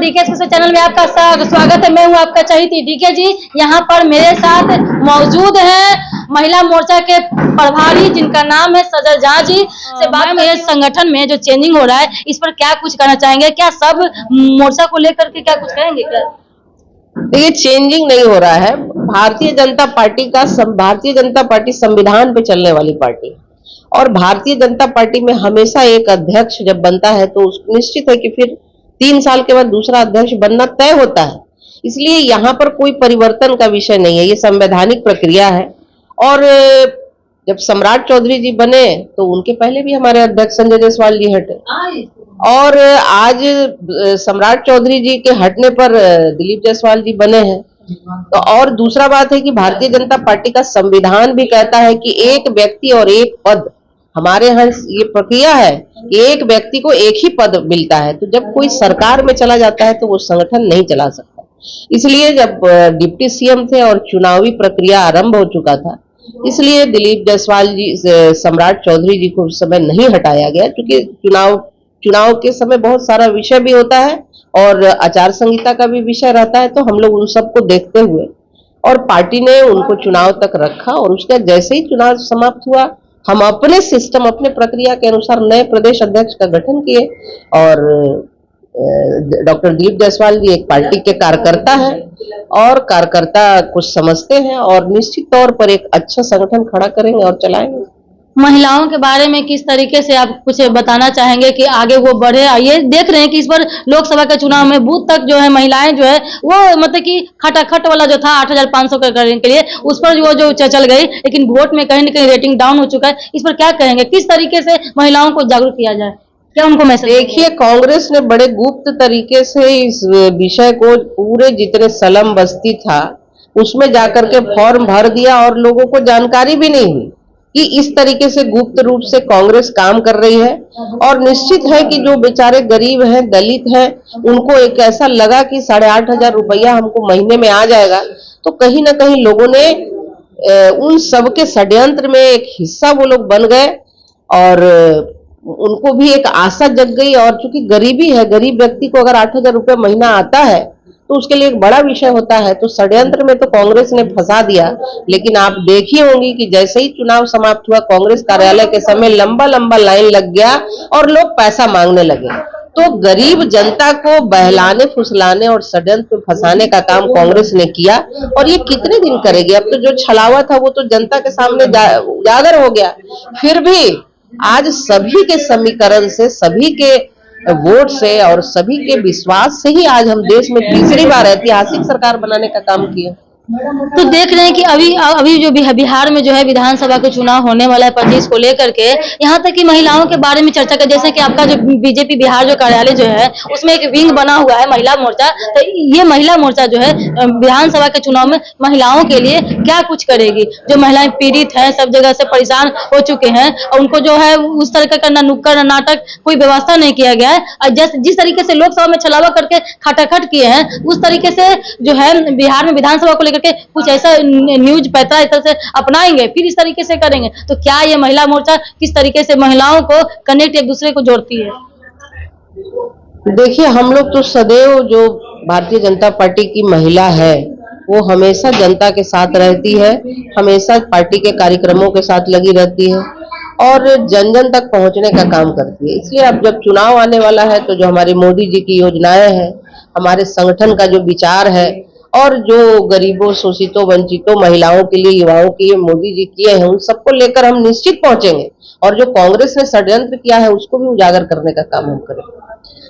DK channel में आपका स्वागत है। मैं हूं आपका चहित डीके जी। यहाँ पर मेरे साथ मौजूद हैं महिला मोर्चा के प्रभारी जिनका नाम है सजल झा जी से बात में संगठन में जो चेंजिंग हो रहा है इस पर क्या कुछ कहना चाहेंगे? क्या सब मोर्चा को लेकर के क्या कुछ कहेंगे? क्या देखिए, चेंजिंग नहीं हो रहा है। भारतीय जनता पार्टी संविधान पे चलने वाली पार्टी, और भारतीय जनता पार्टी में हमेशा एक अध्यक्ष जब बनता है तो निश्चित है कि फिर 3 साल के बाद दूसरा अध्यक्ष बनना तय होता है। इसलिए यहाँ पर कोई परिवर्तन का विषय नहीं है, ये संवैधानिक प्रक्रिया है। और जब सम्राट चौधरी जी बने तो उनके पहले भी हमारे अध्यक्ष संजय जायसवाल जी हटे, और आज सम्राट चौधरी जी के हटने पर दिलीप जायसवाल जी बने हैं। तो और दूसरा बात है कि भारतीय जनता पार्टी का संविधान भी कहता है कि एक व्यक्ति और एक पद, हमारे यहाँ ये प्रक्रिया है कि एक व्यक्ति को एक ही पद मिलता है। तो जब कोई सरकार में चला जाता है तो वो संगठन नहीं चला सकता। इसलिए जब डिप्टी सीएम थे और चुनावी प्रक्रिया आरंभ हो चुका था, इसलिए दिलीप जायसवाल जी, सम्राट चौधरी जी को उस समय नहीं हटाया गया, क्योंकि चुनाव के समय बहुत सारा विषय भी होता है और आचार संहिता का भी विषय रहता है। तो हम लोग उन सबको देखते हुए और पार्टी ने उनको चुनाव तक रखा, और उसके जैसे ही चुनाव समाप्त हुआ हम अपने सिस्टम, अपने प्रक्रिया के अनुसार नए प्रदेश अध्यक्ष का गठन किए। और डॉक्टर दिलीप जायसवाल जी एक पार्टी के कार्यकर्ता हैं और कार्यकर्ता कुछ समझते हैं, और निश्चित तौर पर एक अच्छा संगठन खड़ा करेंगे और चलाएंगे। महिलाओं के बारे में किस तरीके से आप कुछ बताना चाहेंगे कि आगे वो बढ़े? ये देख रहे हैं कि इस बार लोकसभा के चुनाव में बूथ तक जो है महिलाएं जो है वो मतलब कि खटाखट वाला जो था 8,500 करने के लिए उस पर वो जो चल गई, लेकिन वोट में कहीं ना कहीं रेटिंग डाउन हो चुका है। इस पर क्या कहेंगे? किस तरीके से महिलाओं को जागरूक किया जाए? क्या उनको मैसेज? देखिए, कांग्रेस ने बड़े गुप्त तरीके से इस विषय को, पूरे जितने सलम बस्ती था उसमें जाकर के फॉर्म भर दिया, और लोगों को जानकारी भी नहीं हुई कि इस तरीके से गुप्त रूप से कांग्रेस काम कर रही है। और निश्चित है कि जो बेचारे गरीब हैं, दलित हैं, उनको एक ऐसा लगा कि 8,500 रुपया हमको महीने में आ जाएगा। तो कहीं ना कहीं लोगों ने उन सबके षड्यंत्र में एक हिस्सा वो लोग बन गए, और उनको भी एक आशा जग गई। और चूंकि गरीबी है, गरीब व्यक्ति को अगर 8,000 रुपया महीना आता है तो उसके लिए एक बड़ा विषय होता है। तो षड्यंत्र में तो कांग्रेस ने फंसा दिया। लेकिन आप देखी होंगी कि जैसे ही चुनाव समाप्त हुआ, कांग्रेस कार्यालय के समय लंबा लंबा लाइन लग गया और लोग पैसा मांगने लगे। तो गरीब जनता को बहलाने, फुसलाने और षड्यंत्र में फंसाने का काम कांग्रेस ने किया, और ये कितने दिन करेगी? अब तो जो छलावा था वो तो जनता के सामने उजागर हो गया। फिर भी आज सभी के समीकरण से, सभी के वोट से और सभी के विश्वास से ही आज हम देश में तीसरी बार ऐतिहासिक सरकार बनाने का काम किए। तो देख रहे हैं कि अभी जो बिहार में जो है विधानसभा का चुनाव होने वाला है 25 को लेकर के, यहाँ तक कि महिलाओं के बारे में चर्चा कर, जैसे कि आपका जो बीजेपी बिहार जो कार्यालय जो है उसमें एक विंग बना हुआ है महिला मोर्चा। तो ये महिला मोर्चा जो है विधानसभा के चुनाव में महिलाओं के लिए क्या कुछ करेगी? जो महिलाएं पीड़ित हैं, सब जगह से परेशान हो चुके हैं, और उनको जो है उस तरह का नुक्कड़ नाटक कोई व्यवस्था नहीं किया गया है, और जिस तरीके से लोकसभा में छलावा करके खटाखट किए हैं उस तरीके से जो है बिहार में विधानसभा को करके कुछ ऐसा न्यूज पैतरा इस तरह से अपनाएंगे, फिर इस तरीके से करेंगे। तो क्या ये महिला मोर्चा किस तरीके से महिलाओं को कनेक्ट, एक दूसरे को जोड़ती है? देखिए, हम लोग तो सदैव, जो भारतीय जनता पार्टी की महिला है वो हमेशा जनता के साथ रहती है, हमेशा पार्टी के कार्यक्रमों के साथ लगी रहती है और जन जन तक पहुंचने का काम करती है। इसलिए अब जब चुनाव आने वाला है तो जो हमारे मोदी जी की योजनाएं हैं, हमारे संगठन का जो विचार है, और जो गरीबों, शोषितों, वंचितों, महिलाओं के लिए, युवाओं के लिए मोदी जी किए हैं, उन सबको लेकर हम निश्चित पहुंचेंगे। और जो कांग्रेस ने षड्यंत्र किया है उसको भी उजागर करने का काम हम करेंगे।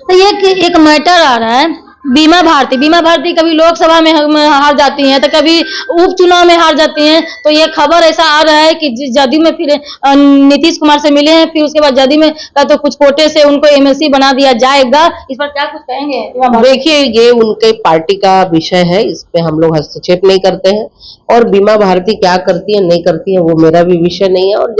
तो ये एक मैटर आ रहा है, बीमा भारती कभी लोकसभा में हार जाती हैं तो कभी उपचुनाव में हार जाती हैं। तो ये खबर ऐसा आ रहा है कि जदयू में फिर नीतीश कुमार से मिले हैं, फिर उसके बाद जदयू में तो कुछ कोटे से उनको एमएलसी बना दिया जाएगा। इस पर क्या कुछ कहेंगे? देखिए, ये उनके पार्टी का विषय है, इस पे हम लोग हस्तक्षेप नहीं करते हैं। और बीमा भारती क्या करती है, नहीं करती है, वो मेरा भी विषय नहीं है। और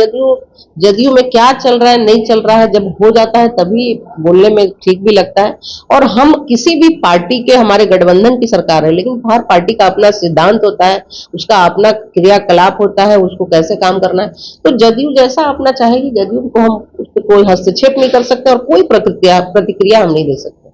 जदयू में क्या चल रहा है, नहीं चल रहा है, जब हो जाता है तभी बोलने में ठीक भी लगता है। और हम किसी भी पार्टी के, हमारे गठबंधन की सरकार है, लेकिन हर पार्टी का अपना सिद्धांत होता है, उसका अपना क्रियाकलाप होता है, उसको कैसे काम करना है। तो जदयू जैसा अपना चाहेगी, जदयू को हम उस पर कोई हस्तक्षेप नहीं कर सकते और कोई प्रतिक्रिया हम नहीं दे सकते।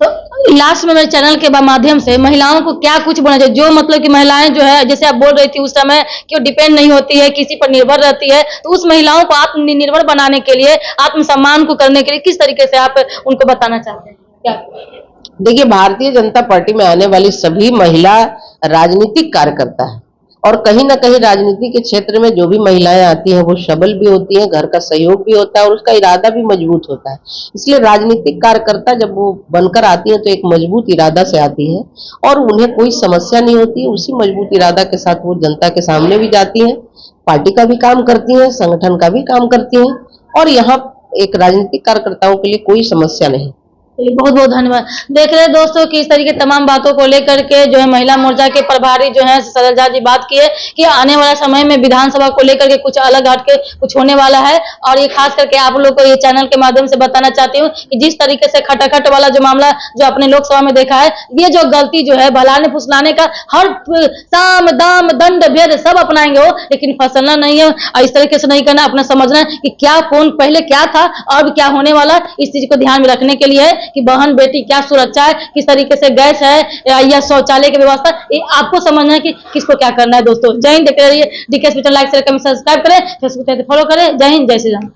तो लास्ट में मेरे चैनल के माध्यम से महिलाओं को क्या कुछ बोलना चाहिए, जो मतलब कि महिलाएं जो है जैसे आप बोल रही थी उस समय कि वो डिपेंड नहीं होती है, किसी पर निर्भर रहती है, तो उस महिलाओं को आत्मनिर्भर बनाने के लिए, आत्मसम्मान को करने के लिए किस तरीके से आप उनको बताना चाहते हैं क्या? देखिए, भारतीय जनता पार्टी में आने वाली सभी महिला राजनीतिक कार्यकर्ता है और कहीं ना कहीं राजनीति के क्षेत्र में जो भी महिलाएं आती हैं वो सबल भी होती हैं, घर का सहयोग भी होता है और उसका इरादा भी मजबूत होता है। इसलिए राजनीतिक कार्यकर्ता जब वो बनकर आती है तो एक मजबूत इरादा से आती है और उन्हें कोई समस्या नहीं होती है। उसी मजबूत इरादा के साथ वो जनता के सामने भी जाती हैं, पार्टी का भी काम करती हैं, संगठन का भी काम करती हैं और यहाँ एक राजनीतिक कार्यकर्ताओं के लिए कोई समस्या नहीं। बहुत बहुत धन्यवाद। देख रहे हैं दोस्तों कि इस तरीके तमाम बातों को लेकर के जो है महिला मोर्चा के प्रभारी जो है सदरजा जी बात किए कि आने वाला समय में विधानसभा को लेकर के कुछ अलग हट के कुछ होने वाला है और ये खास करके आप लोग को ये चैनल के माध्यम से बताना चाहती हूँ कि जिस तरीके से खटाखट वाला जो मामला जो अपने लोकसभा में देखा है, ये जो गलती जो है भलाने फुसलाने का हर साम दाम दंड भेद सब अपनाएंगे हो, लेकिन फसलना नहीं है और इस तरीके से नहीं करना, अपना समझना है कि क्या कौन पहले क्या था और क्या होने वाला, इस चीज को ध्यान में रखने के लिए है कि बहन बेटी क्या सुरक्षा है, किस तरीके से गैस है या शौचालय की व्यवस्था, ये आपको समझना है कि किसको क्या करना है। दोस्तों जय हिंद। देखते रहिए DK channel, like share comment subscribe करें, फेसबुक पे फॉलो करें। जय हिंद, जय श्री राम।